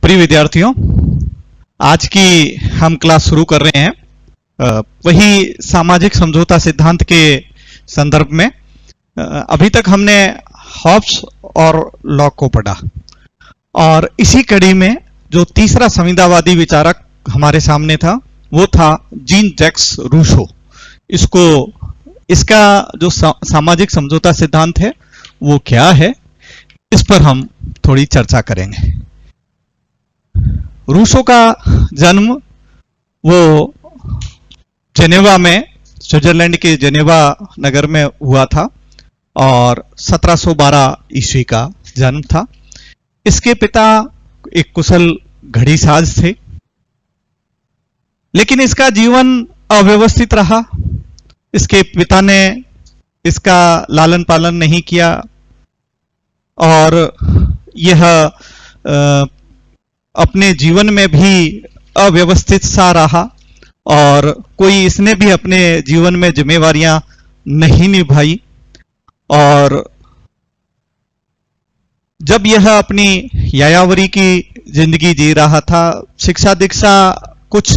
प्रिय विद्यार्थियों, आज की हम क्लास शुरू कर रहे हैं वही सामाजिक समझौता सिद्धांत के संदर्भ में। अभी तक हमने हॉब्स और लॉक को पढ़ा और इसी कड़ी में जो तीसरा संविदावादी विचारक हमारे सामने था वो था जीन जैक्स रूसो। इसका जो सामाजिक समझौता सिद्धांत है वो क्या है, इस पर हम थोड़ी चर्चा करेंगे। रूसो का जन्म वो जेनेवा में, स्विट्जरलैंड के जेनेवा नगर में हुआ था और 1712 ईस्वी का जन्म था। इसके पिता एक कुशल घड़ीसाज थे, लेकिन इसका जीवन अव्यवस्थित रहा। इसके पिता ने इसका लालन पालन नहीं किया और यह अपने जीवन में भी अव्यवस्थित सा रहा और कोई इसने भी अपने जीवन में जिम्मेवारियां नहीं निभाई। और जब यह अपनी यायावरी की जिंदगी जी रहा था, शिक्षा दीक्षा कुछ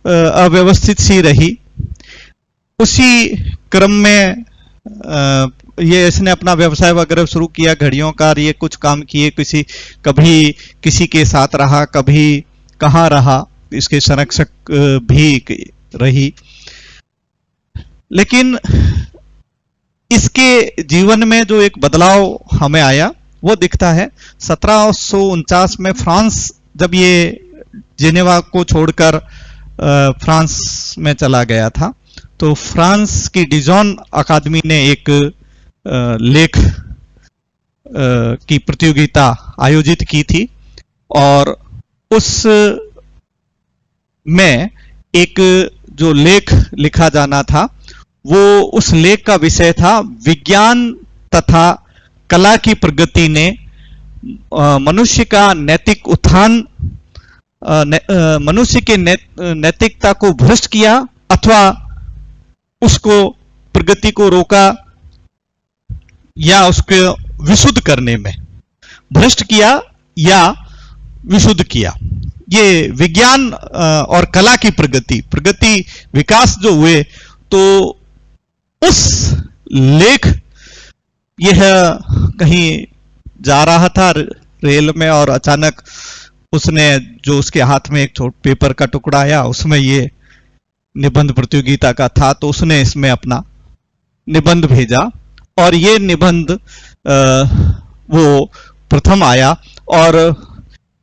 अव्यवस्थित सी रही। उसी क्रम में ये इसने अपना व्यवसाय वगैरह शुरू किया, घड़ियों का ये कुछ काम किए। कभी किसी के साथ रहा, कभी कहाँ रहा, इसके संरक्षक भी रही। लेकिन इसके जीवन में जो एक बदलाव हमें आया वो दिखता है 1749 में। फ्रांस, जब ये जेनेवा को छोड़कर फ्रांस में चला गया था, तो फ्रांस की डिजॉन अकादमी ने एक लेख की प्रतियोगिता आयोजित की थी और उस में एक जो लेख लिखा जाना था वो उस लेख का विषय था विज्ञान तथा कला की प्रगति ने मनुष्य का नैतिक उत्थान, मनुष्य के नैतिकता को भ्रष्ट किया अथवा उसको प्रगति को रोका या उसको विशुद्ध करने में, भ्रष्ट किया या विशुद्ध किया। ये विज्ञान और कला की प्रगति विकास जो हुए, तो उस लेख, यह कहीं जा रहा था रेल में और अचानक उसने, जो उसके हाथ में एक पेपर का टुकड़ा आया, उसमें ये निबंध प्रतियोगिता का था, तो उसने इसमें अपना निबंध भेजा और ये निबंध वो प्रथम आया और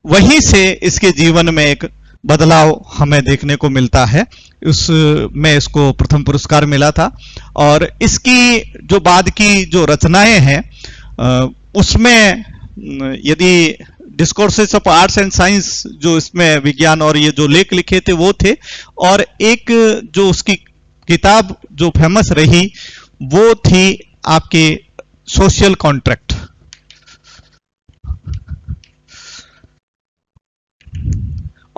वहीं से इसके जीवन में एक बदलाव हमें देखने को मिलता है। उसमें इसको प्रथम पुरस्कार मिला था और इसकी जो बाद की जो रचनाएं हैं उसमें यदि discourses of arts and science, जो इसमें विज्ञान और ये जो लेख लिखे थे वो थे, और एक जो उसकी किताब जो फेमस रही वो थी आपके सोशल कॉन्ट्रैक्ट।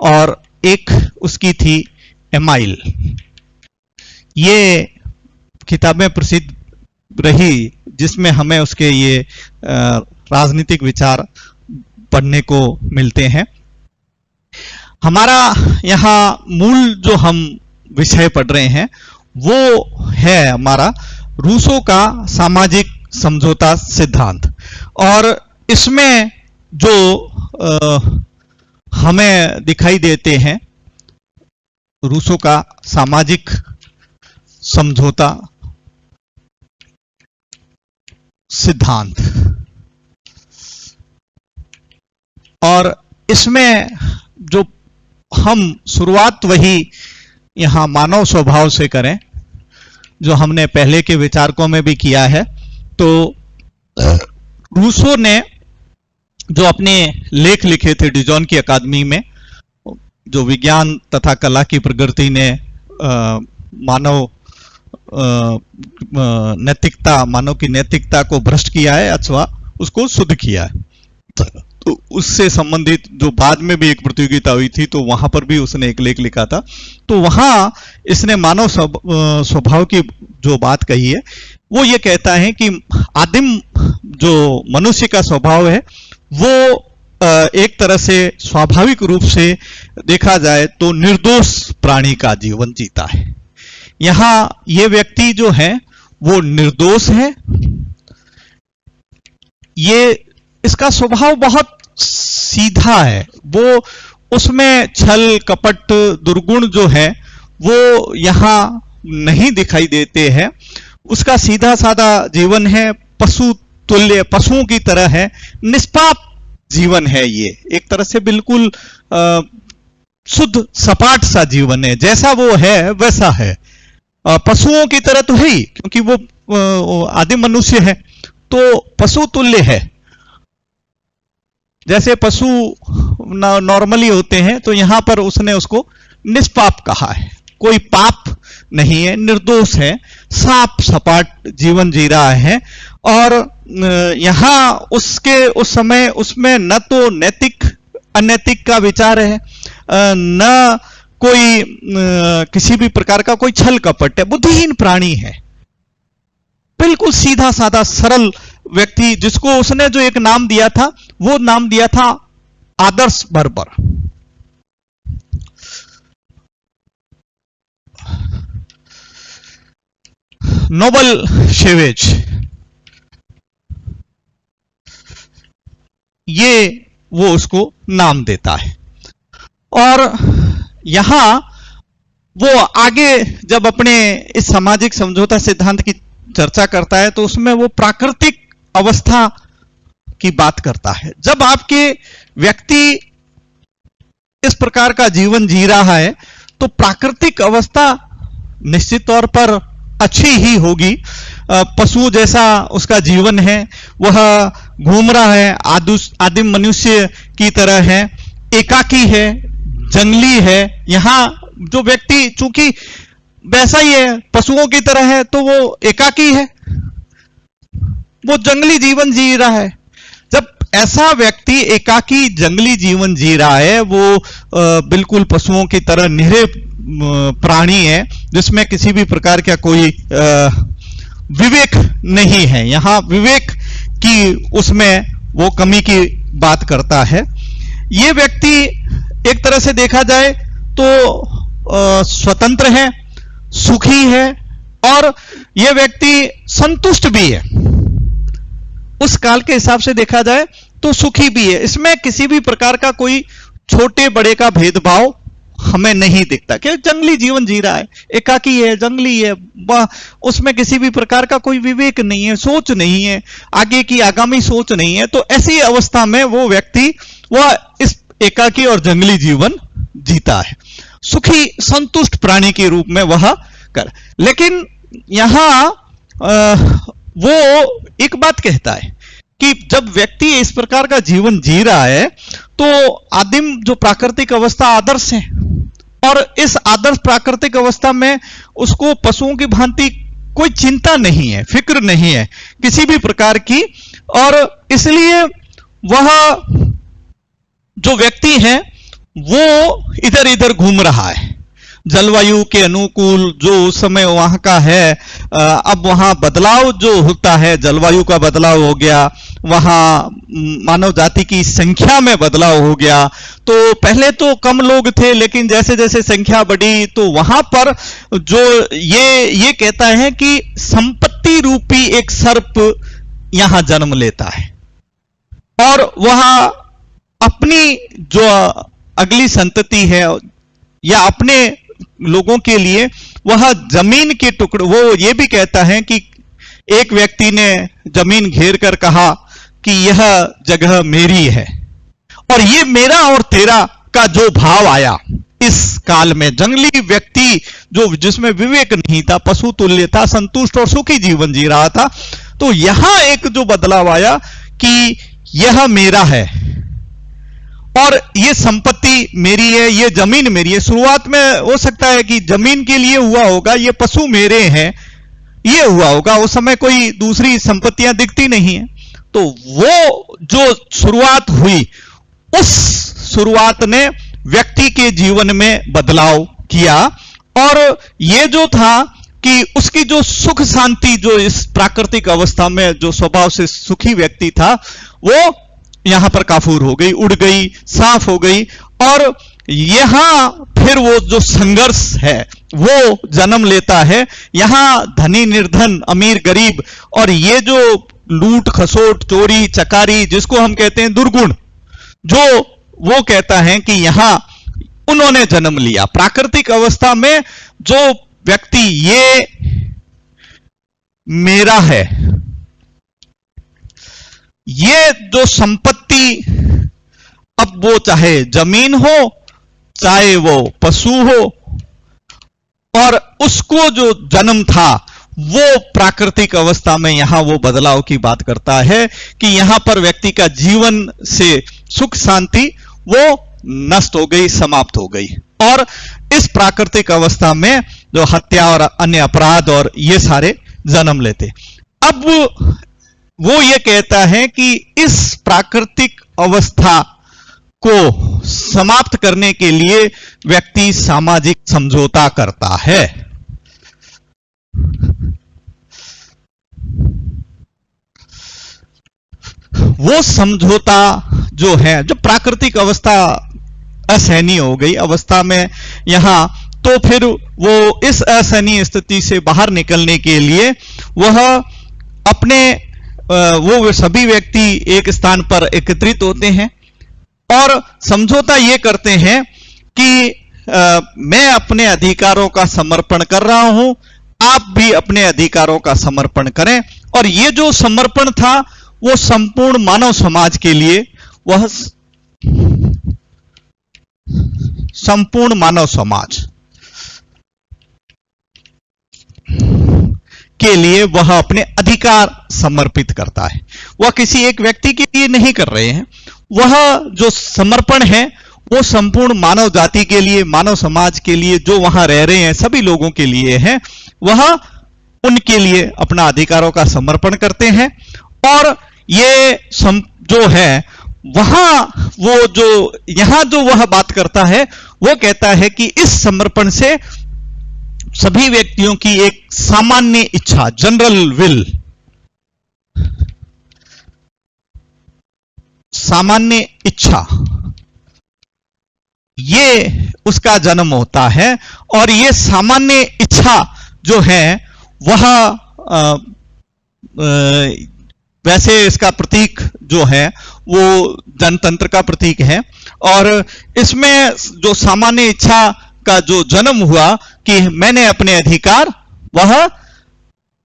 और एक उसकी थी एमाइल। ये किताबें प्रसिद्ध रही जिसमें हमें उसके ये राजनीतिक विचार पढ़ने को मिलते हैं। हमारा यहाँ मूल जो हम विषय पढ़ रहे हैं वो है हमारा रूसो का सामाजिक समझौता सिद्धांत। और इसमें जो हमें दिखाई देते हैं रूसो का सामाजिक समझौता सिद्धांत, और इसमें जो हम शुरुआत वही यहां मानव स्वभाव से करें जो हमने पहले के विचारकों में भी किया है। तो रूसो ने जो अपने लेख लिखे थे डिजॉन की अकादमी में, जो विज्ञान तथा कला की प्रगति ने मानव की नैतिकता को भ्रष्ट किया है अथवा उसको शुद्ध किया है, तो उससे संबंधित जो बाद में भी एक प्रतियोगिता हुई थी तो वहां पर भी उसने एक लेख लिखा था। तो वहां इसने मानव स्वभाव की जो बात कही है वो ये कहता है कि आदिम जो मनुष्य का स्वभाव है वो एक तरह से स्वाभाविक रूप से देखा जाए तो निर्दोष प्राणी का जीवन जीता है। यहां ये व्यक्ति जो है वो निर्दोष है। ये इसका स्वभाव बहुत सीधा है, वो उसमें छल कपट दुर्गुण जो है वो यहां नहीं दिखाई देते हैं। उसका सीधा साधा जीवन है, पशु तुल्य, पशुओं की तरह है, निष्पाप जीवन है। ये एक तरह से बिल्कुल शुद्ध सपाट सा जीवन है, जैसा वो है वैसा है। पशुओं की तरह तो है ही, क्योंकि वो आदि मनुष्य है तो पशु तुल्य है। जैसे पशु नॉर्मली होते हैं, तो यहां पर उसने उसको निष्पाप कहा है, कोई पाप नहीं है, निर्दोष है, साफ सपाट जीवन जी रहा है। और यहां उसके उस समय उसमें न तो नैतिक अनैतिक का विचार है, न कोई किसी भी प्रकार का कोई छल कपट है, बुद्धिहीन प्राणी है, बिल्कुल सीधा साधा सरल व्यक्ति, जिसको उसने जो एक नाम दिया था वो नाम दिया था आदर्श बर्बर। नोबल शेवेज, ये वो उसको नाम देता है। और यहां वो आगे जब अपने इस सामाजिक समझौता सिद्धांत की चर्चा करता है तो उसमें वो प्राकृतिक अवस्था की बात करता है। जब आपके व्यक्ति इस प्रकार का जीवन जी रहा है तो प्राकृतिक अवस्था निश्चित तौर पर अच्छी ही होगी। पशु जैसा उसका जीवन है, वह घूम रहा है, आदिम मनुष्य की तरह है, एकाकी है, जंगली है। यहां जो व्यक्ति चूंकि वैसा ही है, पशुओं की तरह है, तो वो एकाकी है, वो जंगली जीवन जी रहा है। जब ऐसा व्यक्ति एकाकी जंगली जीवन जी रहा है, वो बिल्कुल पशुओं की तरह निरे प्राणी है, जिसमें किसी भी प्रकार का कोई विवेक नहीं है। यहां विवेक की उसमें वो कमी की बात करता है। ये व्यक्ति एक तरह से देखा जाए तो स्वतंत्र है, सुखी है, और यह व्यक्ति संतुष्ट भी है। उस काल के हिसाब से देखा जाए तो सुखी भी है। इसमें किसी भी प्रकार का कोई छोटे बड़े का भेदभाव हमें नहीं दिखता कि जंगली जीवन जी रहा है, एकाकी है, जंगली है, उसमें किसी भी प्रकार का कोई विवेक नहीं है, सोच नहीं है, आगे की आगामी सोच नहीं है। तो ऐसी अवस्था में वो व्यक्ति वह इस एकाकी और जंगली जीवन जीता है, सुखी संतुष्ट प्राणी के रूप में वह कर। लेकिन यहां वो एक बात कहता है कि जब व्यक्ति इस प्रकार का जीवन जी रहा है तो आदिम जो प्राकृतिक अवस्था आदर्श है, और इस आदर्श प्राकृतिक अवस्था में उसको पशुओं की भांति कोई चिंता नहीं है, फिक्र नहीं है किसी भी प्रकार की। और इसलिए वह जो व्यक्ति है वो इधर इधर घूम रहा है, जलवायु के अनुकूल जो उस समय वहां का है। अब वहां बदलाव जो होता है, जलवायु का बदलाव हो गया, वहां मानव जाति की संख्या में बदलाव हो गया। तो पहले तो कम लोग थे, लेकिन जैसे जैसे संख्या बढ़ी तो वहां पर जो ये कहता है कि संपत्ति रूपी एक सर्प यहां जन्म लेता है, और वह अपनी जो अगली संतति है या अपने लोगों के लिए वह जमीन के टुकड़े, वो ये भी कहता है कि एक व्यक्ति ने जमीन घेर कर कहा कि यह जगह मेरी है। और ये मेरा और तेरा का जो भाव आया इस काल में, जंगली व्यक्ति जो जिसमें विवेक नहीं था, पशु तुल्य था, संतुष्ट और सुखी जीवन जी रहा था, तो यहां एक जो बदलाव आया कि यह मेरा है और ये संपत्ति मेरी है, ये जमीन मेरी है। शुरुआत में हो सकता है कि जमीन के लिए हुआ होगा, ये पशु मेरे हैं, ये हुआ होगा। उस समय कोई दूसरी संपत्तियां दिखती नहीं है। तो वो जो शुरुआत हुई, उस शुरुआत ने व्यक्ति के जीवन में बदलाव किया। और ये जो था कि उसकी जो सुख शांति, जो इस प्राकृतिक अवस्था में जो स्वभाव से सुखी व्यक्ति था, वो यहां पर काफूर हो गई, उड़ गई, साफ हो गई, और यहां फिर वो जो संघर्ष है वो जन्म लेता है। यहां धनी निर्धन, अमीर गरीब, और ये जो लूट खसोट, चोरी चकारी, जिसको हम कहते हैं दुर्गुण, जो वो कहता है कि यहां उन्होंने जन्म लिया। प्राकृतिक अवस्था में जो व्यक्ति ये मेरा है, ये जो संपत्ति, अब वो चाहे जमीन हो, चाहे वो पशु हो, और उसको जो जन्म था, वो प्राकृतिक अवस्था में यहां वो बदलाव की बात करता है कि यहां पर व्यक्ति का जीवन से सुख शांति वो नष्ट हो गई, समाप्त हो गई। और इस प्राकृतिक अवस्था में जो हत्या और अन्य अपराध और ये सारे जन्म लेते। अब वो ये कहता है कि इस प्राकृतिक अवस्था को समाप्त करने के लिए व्यक्ति सामाजिक समझौता करता है। वो समझौता जो है, जो प्राकृतिक अवस्था असहनीय हो गई अवस्था में यहां, तो फिर वो इस असहनीय स्थिति से बाहर निकलने के लिए वह अपने वो सभी व्यक्ति एक स्थान पर एकत्रित होते हैं और समझौता ये करते हैं कि मैं अपने अधिकारों का समर्पण कर रहा हूं, आप भी अपने अधिकारों का समर्पण करें। और ये जो समर्पण था वो संपूर्ण मानव समाज के लिए, वह संपूर्ण मानव समाज के लिए वह अपने अधिकार समर्पित करता है। वह किसी एक व्यक्ति के लिए नहीं कर रहे हैं, वह जो समर्पण है वो संपूर्ण मानव जाति के लिए, मानव समाज के लिए, जो वहां रह रहे हैं सभी लोगों के लिए है। वह उनके लिए अपना अधिकारों का समर्पण करते हैं। और ये जो है वहां वो जो यहां जो वह बात करता है वो कहता है कि इस समर्पण से सभी व्यक्तियों की एक सामान्य इच्छा, जनरल विल, सामान्य इच्छा, ये उसका जन्म होता है। और ये सामान्य इच्छा जो है वह वैसे इसका प्रतीक जो है वो जनतंत्र का प्रतीक है। और इसमें जो सामान्य इच्छा का जो जन्म हुआ कि मैंने अपने अधिकार वह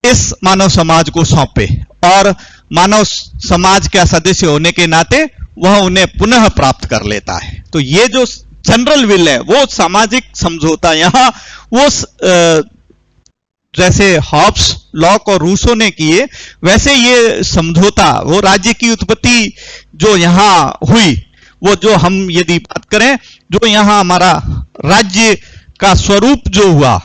इस मानव समाज को सौंपे, और मानव समाज का सदस्य होने के नाते वह उन्हें पुनः प्राप्त कर लेता है। तो ये जो जनरल विल है वो सामाजिक समझौता, यहां वो जैसे हॉब्स, लॉक और रूसो ने किए, वैसे ये समझौता, वो राज्य की उत्पत्ति जो यहां हुई, वो जो हम यदि बात करें, जो यहां हमारा राज्य का स्वरूप जो हुआ,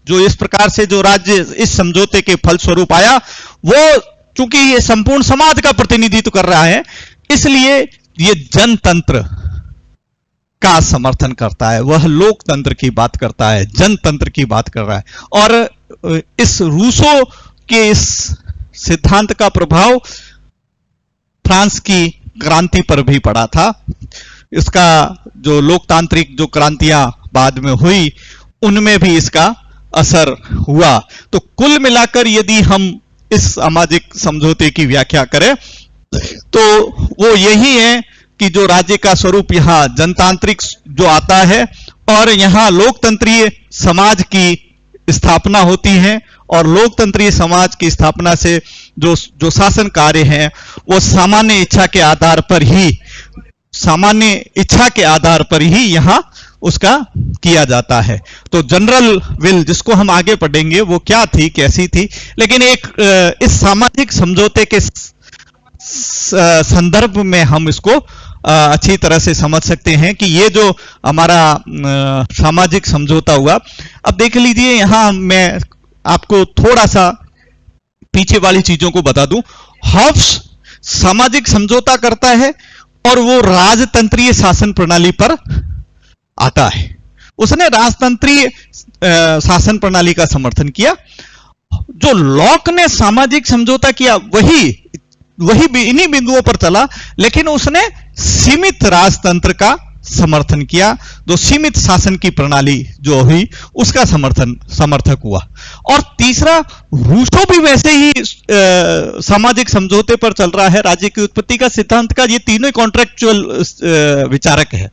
जो इस प्रकार से जो राज्य इस समझौते के फलस्वरूप आया, वो चूंकि ये संपूर्ण समाज का प्रतिनिधित्व कर रहा है, इसलिए ये जनतंत्र का समर्थन करता है। वह लोकतंत्र की बात करता है, जनतंत्र की बात कर रहा है। और इस रूसो के इस सिद्धांत का प्रभाव फ्रांस की क्रांति पर भी पड़ा था। इसका जो लोकतांत्रिक जो क्रांतियां बाद में हुई, उनमें भी इसका असर हुआ। तो कुल मिलाकर यदि हम इस सामाजिक समझौते की व्याख्या करें तो वो यही है कि जो राज्य का स्वरूप यहां जनतांत्रिक जो आता है, और यहां लोकतंत्रीय समाज की स्थापना होती है, और लोकतंत्रीय समाज की स्थापना से जो शासन कार्य है वो सामान्य इच्छा के आधार पर ही, सामान्य इच्छा के आधार पर ही यहां उसका किया जाता है। तो जनरल विल जिसको हम आगे पढ़ेंगे वो क्या थी, कैसी थी, लेकिन एक इस सामाजिक समझौते के संदर्भ में हम इसको अच्छी तरह से समझ सकते हैं कि ये जो हमारा सामाजिक समझौता हुआ। अब देख लीजिए, यहां मैं आपको थोड़ा सा पीछे वाली चीजों को बता दूं। हॉब्स सामाजिक समझौता करता है और वो राजतंत्रीय शासन प्रणाली पर आता है। उसने राजतंत्रीय शासन प्रणाली का समर्थन किया। जो लॉक ने सामाजिक समझौता किया, वही वही इन्हीं बिंदुओं पर चला, लेकिन उसने सीमित राजतंत्र का समर्थन किया, जो सीमित शासन की प्रणाली जो हुई उसका समर्थक हुआ। और तीसरा, रूसो भी वैसे ही सामाजिक समझौते पर चल रहा है, राज्य की उत्पत्ति का सिद्धांत का। ये तीनों कॉन्ट्रेक्चुअल विचारक है,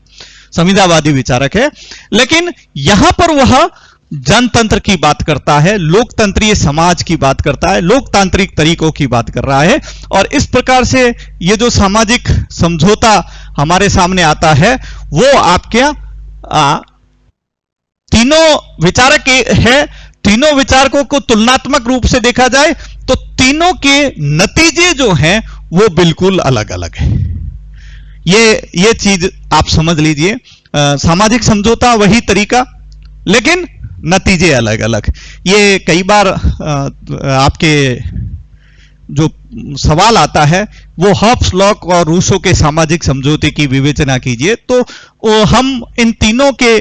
संविदावादी विचारक है, लेकिन यहां पर वह जनतंत्र की बात करता है, लोकतंत्रीय समाज की बात करता है, लोकतांत्रिक तरीकों की बात कर रहा है। और इस प्रकार से ये जो सामाजिक समझौता हमारे सामने आता है वो आपके तीनों विचारक है। तीनों विचारकों को तुलनात्मक रूप से देखा जाए तो तीनों के नतीजे जो हैं वो बिल्कुल अलग अलग है। ये चीज आप समझ लीजिए, सामाजिक समझौता वही तरीका, लेकिन नतीजे अलग अलग। ये कई बार आपके जो सवाल आता है वो हॉब्स लॉक और रूसो के सामाजिक समझौते की विवेचना कीजिए, तो हम इन तीनों के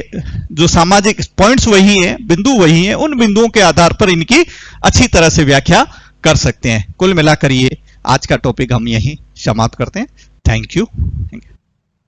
जो सामाजिक पॉइंट्स वही हैं, बिंदु वही हैं, उन बिंदुओं के आधार पर इनकी अच्छी तरह से व्याख्या कर सकते हैं। कुल मिलाकर ये आज का टॉपिक हम यहीं समाप्त करते हैं। Thank you.